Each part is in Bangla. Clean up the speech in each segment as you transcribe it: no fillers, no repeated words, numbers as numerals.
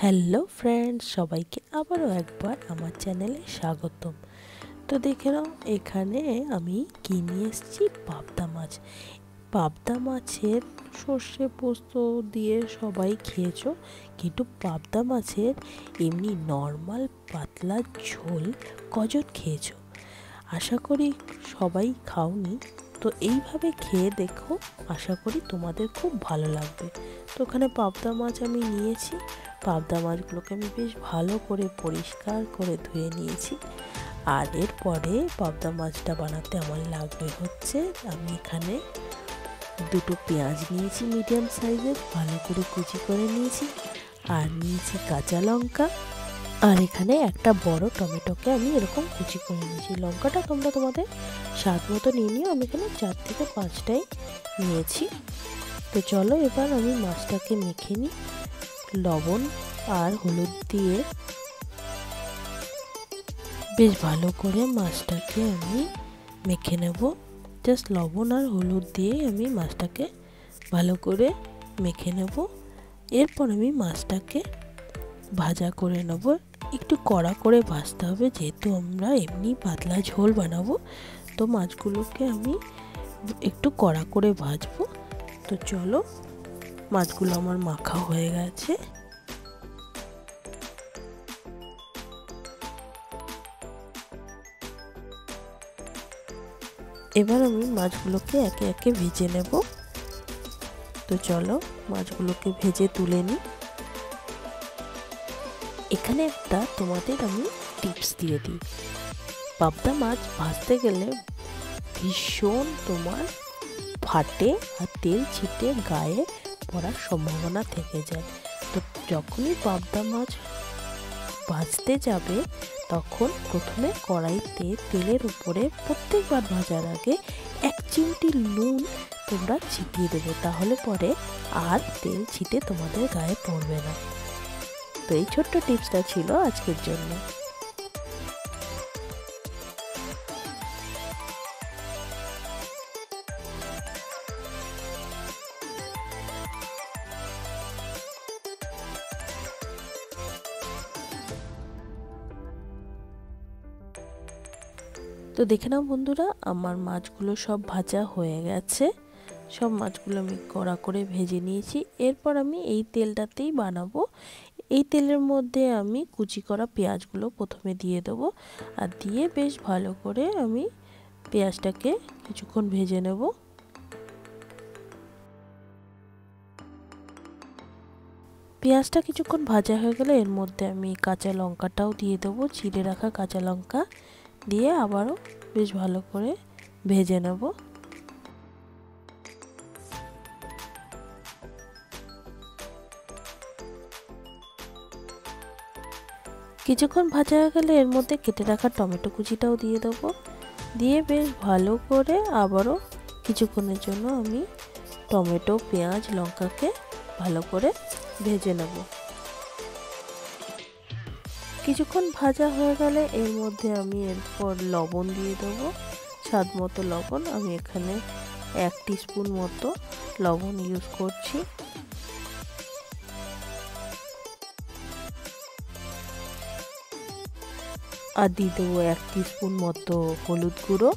হ্যালো ফ্রেন্ডস, সবাইকে আবারও একবার আমার চ্যানেলে স্বাগতম। তো দেখে নাও, এখানে আমি কিনে এসেছি পাবদা মাছ। পাবদা মাছের সর্ষে পোস্ত দিয়ে সবাই খেয়েছো, কিন্তু পাবদা মাছের এমনি নর্মাল পাতলা ঝোল কজন খেয়েছো? আশা করি সবাই খাওনি। তো এইভাবে খেয়ে দেখো, আশা করি তোমাদের খুব ভালো লাগবে। তো ওখানে পাবদা মাছ আমি নিয়েছি। পাবদা মাছগুলোকে আমি বেশ ভালো করে পরিষ্কার করে ধুয়ে নিয়েছি। আর এরপরে পাবদা মাছটা বানাতে আমার লাগবে হচ্ছে, আমি এখানে দুটো পেঁয়াজ নিয়েছি মিডিয়াম সাইজের, ভালো করে কুচি করে নিয়েছি। আর নিয়েছি কাঁচা লঙ্কা। আর এখানে একটা বড় টমেটোকে আমি এরকম কুচি করে নিয়েছি। লঙ্কাটা তোমরা তোমাদের স্বাদ মতো নিয়ে নিও, আমি এখানে 4 থেকে 5টাই নিয়েছি। তো চলো এবার আমি মাছটাকে মেখে নিই। লবণ আর হলুদ দিয়ে বেশ ভালো করে মাছটাকে আমি মেখে নেব। জাস্ট লবণ আর হলুদ দিয়ে আমি মাছটাকে ভালো করে মেখে নেব। এরপর আমি মাছটাকে ভাজা করে নেব। একটু কড়া করে ভাজতে হবে, যেহেতু আমরা এমনি পাতলা ঝোল বানাবো। তো মাছগুলোকে আমি একটু কড়া করে ভাজবো। তো চলো, মাছগুলো আমার মাখা হয়ে গেছে। এবার আমি মাছগুলোকে একে একে ভেজে নেব। তো চলো মাছগুলোকে ভেজে তুলে নিই। এখানে একটা তোমাদের আমি টিপস দিয়ে দিই। পাবদা মাছ ভাজতে গেলে ভীষণ তোমার ফাটে আর তেল ছিটে গায়ে পড়ার সম্ভাবনা থেকে যায়। তো যখনই পাবদা মাছ ভাজতে যাবে, তখন প্রথমে কড়াইতে তেলের উপরে প্রত্যেকবার ভাজার আগে 1 চিমটি নুন তোমরা ছিটিয়ে দেবে, তাহলে পরে আর তেল ছিটে তোমাদের গায়ে পড়বে না। তো এই ছোট্ট টিপসটা ছিল আজকের জন্য। তো দেখে নাও বন্ধুরা, আমার মাছগুলো সব ভাজা হয়ে গেছে। সব মাছগুলো আমি কড়া করে ভেজে নিয়েছি। এরপর আমি এই তেলটাতেই বানাবো। এই তেলের মধ্যে আমি কুচি করা পেঁয়াজগুলো প্রথমে দিয়ে দেবো। আর দিয়ে বেশ ভালো করে আমি পেঁয়াজটাকে কিছুক্ষণ ভেজে নেব। পেঁয়াজটা কিছুক্ষণ ভাজা হয়ে গেলে এর মধ্যে আমি কাঁচা লঙ্কাটাও দিয়ে দেবো। চিড়ে রাখা কাঁচা লঙ্কা দিয়ে আবারও বেশ ভালো করে ভেজে নেব। কিছুক্ষণ ভাজা হয়ে গেলে এর মধ্যে কেটে রাখা টমেটো কুচিটাও দিয়ে দেবো। দিয়ে বেশ ভালো করে আবারও কিছুক্ষণের জন্য আমি টমেটো, পেঁয়াজ, লঙ্কাকে ভালো করে ভেজে নেব। কিছুক্ষণ ভাজা হয়ে গেলে এর মধ্যে আমি এরপর লবণ দিয়ে দেবো, স্বাদ মতো লবণ। আমি এখানে 1 টিস্পুন মতো লবণ ইউজ করছি। আর দিয়ে দেবো 1 টিস্পুন মতো হলুদ গুঁড়ো।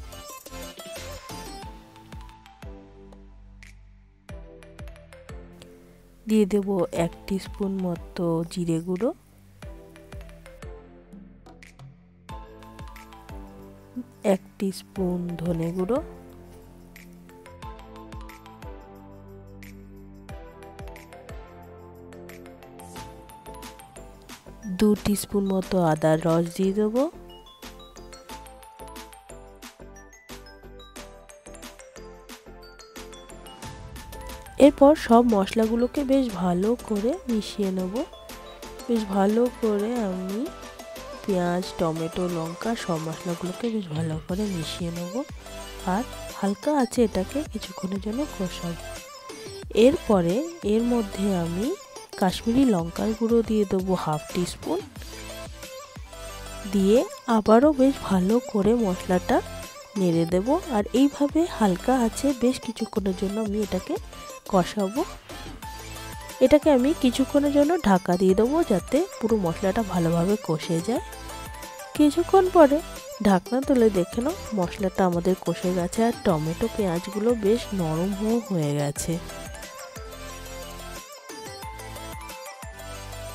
দিয়ে দেবো 1 টিস্পুন মতো জিরে গুঁড়ো। 1 টিস্পুন ধনে গুঁড়ো। 2 টিস্পুন মতো আদার রস দিয়ে দেবো। এরপর সব মশলাগুলোকে বেশ ভালো করে মিশিয়ে নেব। বেশ ভালো করে আমি পেঁয়াজ, টমেটো, লঙ্কা সব মশলাগুলোকে বেশ ভালো করে মিশিয়ে নেব। আর হালকা আছে এটাকে কিছুক্ষণের জন্য কষাবো। এরপরে এর মধ্যে আমি কাশ্মীরি লঙ্কার গুঁড়ো দিয়ে দেবো 1/2 টিস্পুন। দিয়ে আবারও বেশ ভালো করে মশলাটা নেড়ে দেব। আর এইভাবে হালকা আছে বেশ কিছুক্ষণের জন্য আমি এটাকে কষাবো। এটাকে আমি কিছুক্ষণের জন্য ঢাকা দিয়ে দেবো, যাতে পুরো মশলাটা ভালোভাবে কষে যায়। কিছুক্ষণ পরে ঢাকনা তুলে দেখে নাও মশলাটা আমাদের কষে গেছে, আর টমেটো পেঁয়াজগুলো বেশ নরম হয়ে গেছে।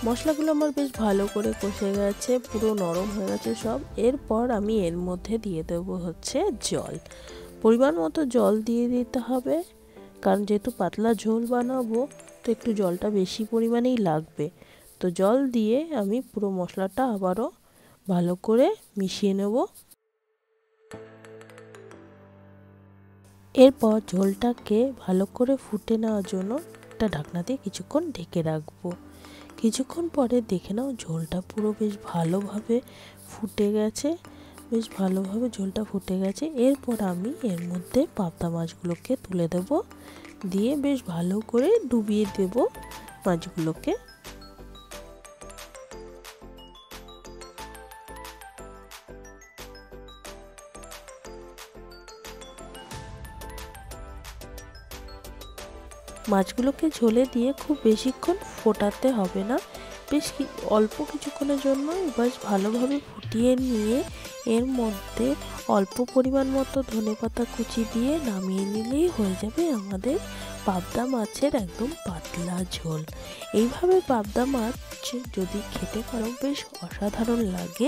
মশলাগুলো আমার বেশ ভালো করে কষে গেছে, পুরো নরম হয়ে গেছে সব। এরপর আমি এর মধ্যে দিয়ে দেবো হচ্ছে জল। পরিমাণ মতো জল দিয়ে দিতে হবে, কারণ যেহেতু পাতলা ঝোল বানাবো তো একটু জলটা বেশি পরিমাণেই লাগবে। তো জল দিয়ে আমি পুরো মশলাটা আবারও ভালো করে মিশিয়ে নেব। এরপর ঝোলটাকে ভালো করে ফুটে নেওয়ার জন্য একটা ঢাকনা দিয়ে কিছুক্ষণ ঢেকে রাখবো। কিছুক্ষণ পরে দেখে নাও ঝোলটা পুরো বেশ ভালোভাবে ফুটে গেছে, বেশ ভালোভাবে ঝোলটা ফুটে গেছে। এরপর আমি এর মধ্যে পাবদা মাছগুলোকে তুলে দেব, দিয়ে বেশ ভালো করে ডুবিয়ে দেব মাছগুলোকে। মাছগুলোকে ঝোলে দিয়ে খুব বেশিক্ষণ ফোটাতে হবে না, বেশ অল্প কিছুক্ষণের জন্য বেশ ভালোভাবে ফুটিয়ে নিয়ে এর মধ্যে অল্প পরিমাণ মতো ধনেপাতা কুচি দিয়ে নামিয়ে নিলেই হয়ে যাবে আমাদের পাবদা মাছের একদম পাতলা ঝোল। এইভাবে পাবদা মাছ যদি খেতে পারো বেশ অসাধারণ লাগে,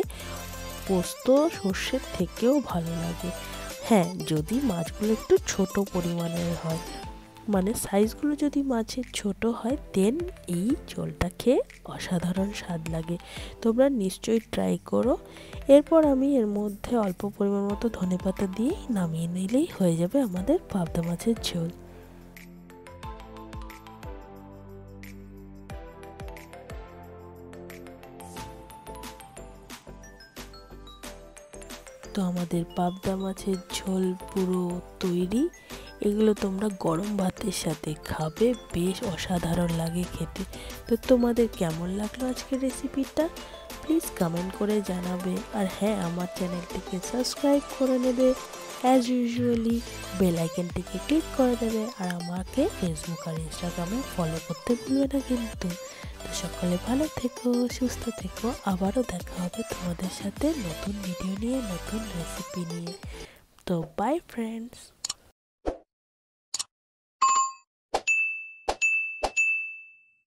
পোস্ত সর্ষের থেকেও ভালো লাগে। হ্যাঁ, যদি মাছগুলো একটু ছোট পরিমাণের হয়, মানে সাইজগুলো যদি মাছের ছোট হয়, দেন এই ঝোলটা খেয়ে অসাধারণ স্বাদ লাগে। তোমরা নিশ্চয়ই ট্রাই করো। এরপর আমি এর মধ্যে অল্প পরিমাণ মতো ধনেপাতা দিয়ে নামিয়ে নিলেই হয়ে যাবে আমাদের পাবদা মাছের ঝোল। তো আমাদের পাবদা মাছের ঝোল পুরো তৈরি। এগুলো তোমরা গরম ভাতের সাথে খাবে, বেশ অসাধারণ লাগে খেতে। তো তোমাদের কেমন লাগলো আজকের রেসিপিটা প্লিজ কমেন্ট করে জানাবে। আর হ্যাঁ, আমার চ্যানেলটিকে সাবস্ক্রাইব করে নেবে, অ্যাজ ইউজুয়ালি বেল আইকনটিকে ক্লিক করে দেবে, আর আমাকে ফেসবুক আর ইনস্টাগ্রামে ফলো করতে ভুলবে না কিন্তু। তো সকলে ভালো থেকো, সুস্থ থেকো, আবারও দেখা হবে তোমাদের সাথে নতুন ভিডিও নিয়ে, নতুন রেসিপি নিয়ে। তো বাই ফ্রেন্ডস।